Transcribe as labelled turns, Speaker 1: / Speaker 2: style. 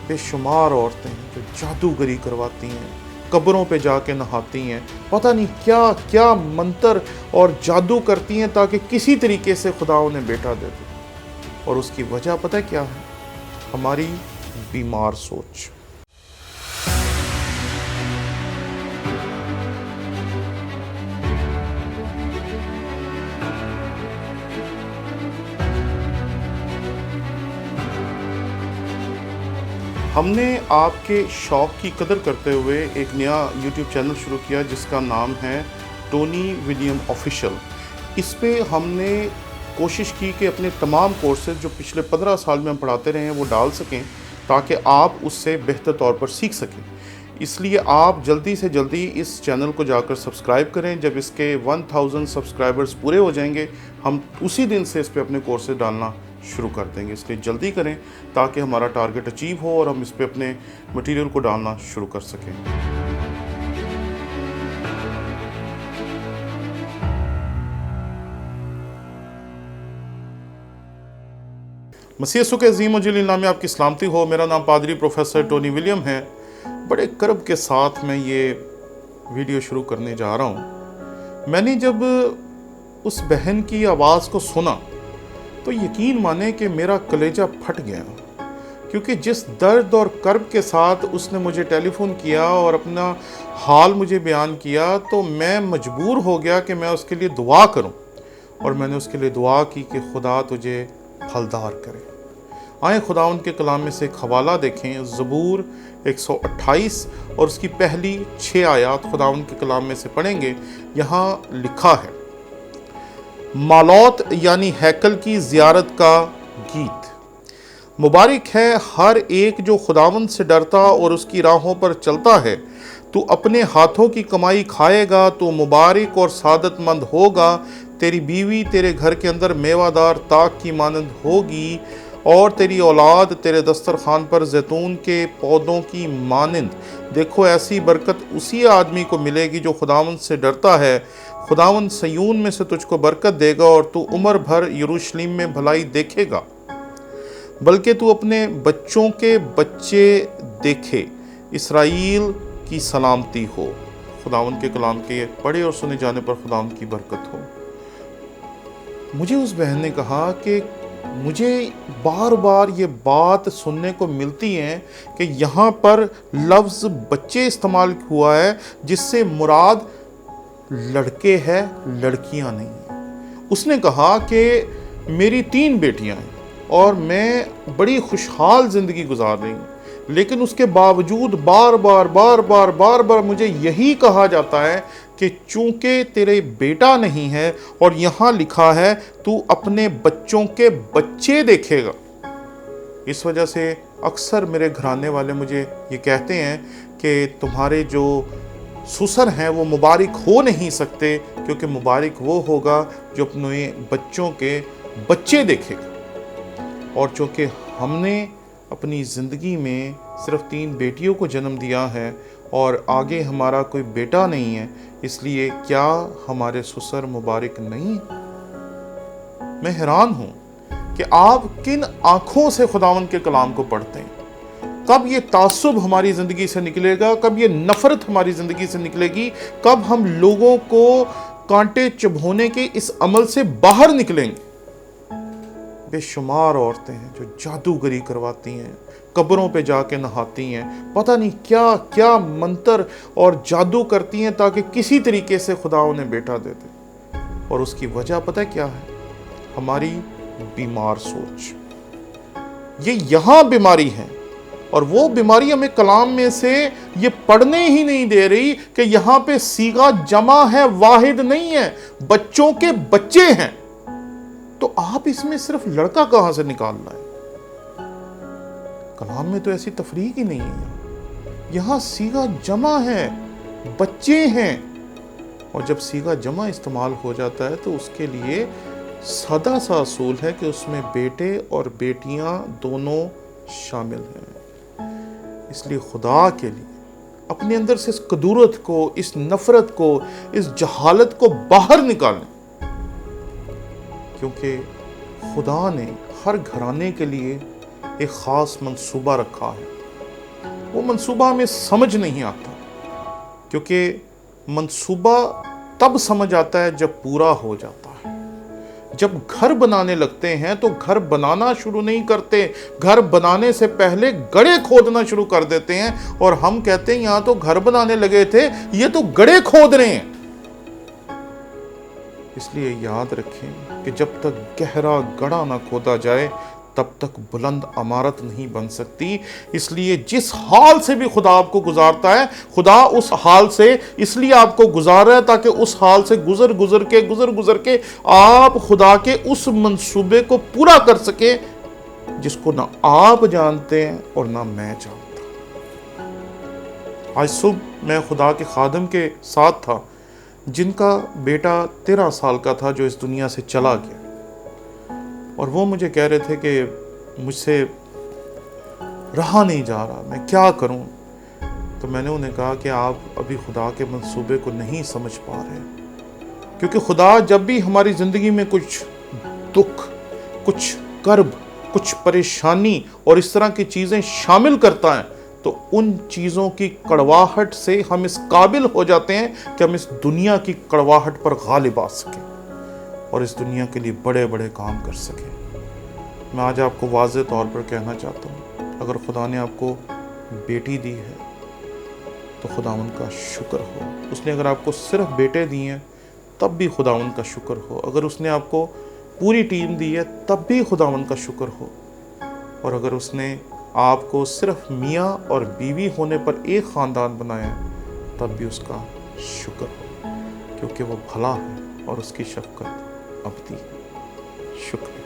Speaker 1: बेशुमार औरतें हैं जो जादूगरी करवाती हैं, कब्रों पे जाके नहाती हैं, पता नहीं क्या क्या मंत्र और जादू करती हैं ताकि किसी तरीके से खुदा उन्हें बेटा दे दे। और उसकी वजह पता है क्या है? हमारी बीमार सोच। हमने आपके शौक़ की कदर करते हुए एक नया यूट्यूब चैनल शुरू किया जिसका नाम है टोनी विलियम ऑफिशियल। इस पे हमने कोशिश की कि अपने तमाम कोर्सेज जो पिछले 15 साल में हम पढ़ाते रहे हैं वो डाल सकें ताकि आप उससे बेहतर तौर पर सीख सकें। इसलिए आप जल्दी से जल्दी इस चैनल को जाकर सब्सक्राइब करें। जब इसके 1000 सब्सक्राइबर्स पूरे हो जाएंगे हम उसी दिन से इस पे अपने कोर्सेज डालना शुरू कर देंगे। इसलिए जल्दी करें ताकि हमारा टारगेट अचीव हो और हम इस पे अपने मटेरियल को डालना शुरू कर सकें। मसीह यीशु के अज़ीम वजलील नाम में आपकी सलामती हो। मेरा नाम पादरी प्रोफेसर टोनी विलियम है। बड़े कर्ब के साथ मैं ये वीडियो शुरू करने जा रहा हूँ। मैंने जब उस बहन की आवाज़ को सुना तो यकीन माने कि मेरा कलेजा फट गया, क्योंकि जिस दर्द और कर्ब के साथ उसने मुझे टेलीफोन किया और अपना हाल मुझे बयान किया तो मैं मजबूर हो गया कि मैं उसके लिए दुआ करूं। और मैंने उसके लिए दुआ की कि खुदा तुझे फलदार करे। आए खुदा उनके कलाम में से एक हवाला देखें, ज़बूर 128 और उसकी पहली 6 आयात खुदा उनके कलाम में से पढ़ेंगे। यहाँ लिखा है, मालौत यानी हैकल की ज़ियारत का गीत। मुबारक है हर एक जो खुदावंद से डरता और उसकी राहों पर चलता है। तू अपने हाथों की कमाई खाएगा, तो मुबारक और सादतमंद होगा। तेरी बीवी तेरे घर के अंदर मेवादार ताक की मानंद होगी और तेरी औलाद तेरे दस्तरखान पर जैतून के पौधों की मानंद। देखो ऐसी बरकत उसी आदमी को मिलेगी जो खुदावंद से डरता है। खुदावंद सयून में से तुझको बरकत देगा और तू उम्र भर यरूशलेम में भलाई देखेगा, बल्कि तू अपने बच्चों के बच्चे देखे। इस्राएल की सलामती हो। खुदावंद के कलाम के पढ़े और सुने जाने पर खुदावंद की बरकत हो। मुझे उस बहन ने कहा कि मुझे बार बार ये बात सुनने को मिलती है कि यहाँ पर लफ्ज़ बच्चे इस्तेमाल हुआ है, जिससे मुराद लड़के हैं, लड़कियां नहीं हैं। उसने कहा कि मेरी 3 बेटियां हैं और मैं बड़ी खुशहाल ज़िंदगी गुजार रही हूँ, लेकिन उसके बावजूद बार बार मुझे यही कहा जाता है कि चूंकि तेरे बेटा नहीं है और यहाँ लिखा है तू अपने बच्चों के बच्चे देखेगा। इस वजह से अक्सर मेरे घराने वाले मुझे ये कहते हैं कि तुम्हारे जो ससुर हैं वो मुबारक हो नहीं सकते, क्योंकि मुबारक वो होगा जो अपने बच्चों के बच्चे देखेगा। और चूँकि हमने अपनी ज़िंदगी में सिर्फ 3 बेटियों को जन्म दिया है और आगे हमारा कोई बेटा नहीं है, इसलिए क्या हमारे ससुर मुबारक नहीं? मैं हैरान हूँ कि आप किन आँखों से खुदावंद के कलाम को पढ़ते हैं। कब ये तासुब हमारी ज़िंदगी से निकलेगा, कब ये नफ़रत हमारी ज़िंदगी से निकलेगी, कब हम लोगों को कांटे चुभोने के इस अमल से बाहर निकलेंगे। बेशुमार औरतें हैं जो जादूगरी करवाती हैं, कब्रों पे जाके नहाती हैं, पता नहीं क्या क्या मंत्र और जादू करती हैं ताकि किसी तरीके से खुदा उन्हें बेटा दे दे। और उसकी वजह पता है क्या है? हमारी बीमार सोच। ये यहाँ बीमारी है और वो बीमारी हमें कलाम में से ये पढ़ने ही नहीं दे रही कि यहाँ पे सीगा जमा है, वाहिद नहीं है, बच्चों के बच्चे हैं। तो आप इसमें सिर्फ लड़का कहाँ से निकालना है? कलाम में तो ऐसी तफरीक ही नहीं है। यहाँ सीगा जमा है, बच्चे हैं। और जब सीगा जमा इस्तेमाल हो जाता है तो उसके लिए सादा सा असूल है कि उसमें बेटे और बेटियां दोनों शामिल हैं। इसलिए खुदा के लिए अपने अंदर से इस कदूरत को, इस नफरत को, इस जहालत को बाहर निकालें, क्योंकि खुदा ने हर घराने के लिए एक ख़ास मंसूबा रखा है। वो मंसूबा हमें समझ नहीं आता, क्योंकि मंसूबा तब समझ आता है जब पूरा हो जाता है। जब घर बनाने लगते हैं तो घर बनाना शुरू नहीं करते, घर बनाने से पहले गड्ढे खोदना शुरू कर देते हैं, और हम कहते हैं यहां तो घर बनाने लगे थे, ये तो गड्ढे खोद रहे हैं। इसलिए याद रखें कि जब तक गहरा गड्ढा ना खोदा जाए तब तक बुलंद इमारत नहीं बन सकती। इसलिए जिस हाल से भी खुदा आपको गुजारता है, खुदा उस हाल से इसलिए आपको गुजार रहा है ताकि उस हाल से गुजर गुजर के आप खुदा के उस मंसूबे को पूरा कर सके जिसको ना आप जानते हैं और ना मैं जानता। आज सुबह मैं खुदा के खादिम के साथ था जिनका बेटा 13 साल का था जो इस दुनिया से चला गया, और वो मुझे कह रहे थे कि मुझसे रहा नहीं जा रहा, मैं क्या करूं। तो मैंने उन्हें कहा कि आप अभी खुदा के मंसूबे को नहीं समझ पा रहे, क्योंकि खुदा जब भी हमारी ज़िंदगी में कुछ दुख, कुछ कर्ब, कुछ परेशानी और इस तरह की चीज़ें शामिल करता है तो उन चीज़ों की कड़वाहट से हम इस काबिल हो जाते हैं कि हम इस दुनिया की कड़वाहट पर गालिब आ सकें और इस दुनिया के लिए बड़े बड़े काम कर सकें। मैं आज आपको वाज़ेह तौर पर कहना चाहता हूँ, अगर खुदा ने आपको बेटी दी है तो खुदावंद का शुक्र हो। उसने अगर आपको सिर्फ बेटे दिए हैं तब भी खुदावंद का शुक्र हो। अगर उसने आपको पूरी टीम दी है तब भी खुदावंद का शुक्र हो। और अगर उसने आपको सिर्फ मियाँ और बीवी होने पर एक ख़ानदान बनाया है तब भी उसका शुक्र हो, क्योंकि वो भला है और उसकी शफ़क़त अबदी है। शुक्रिया।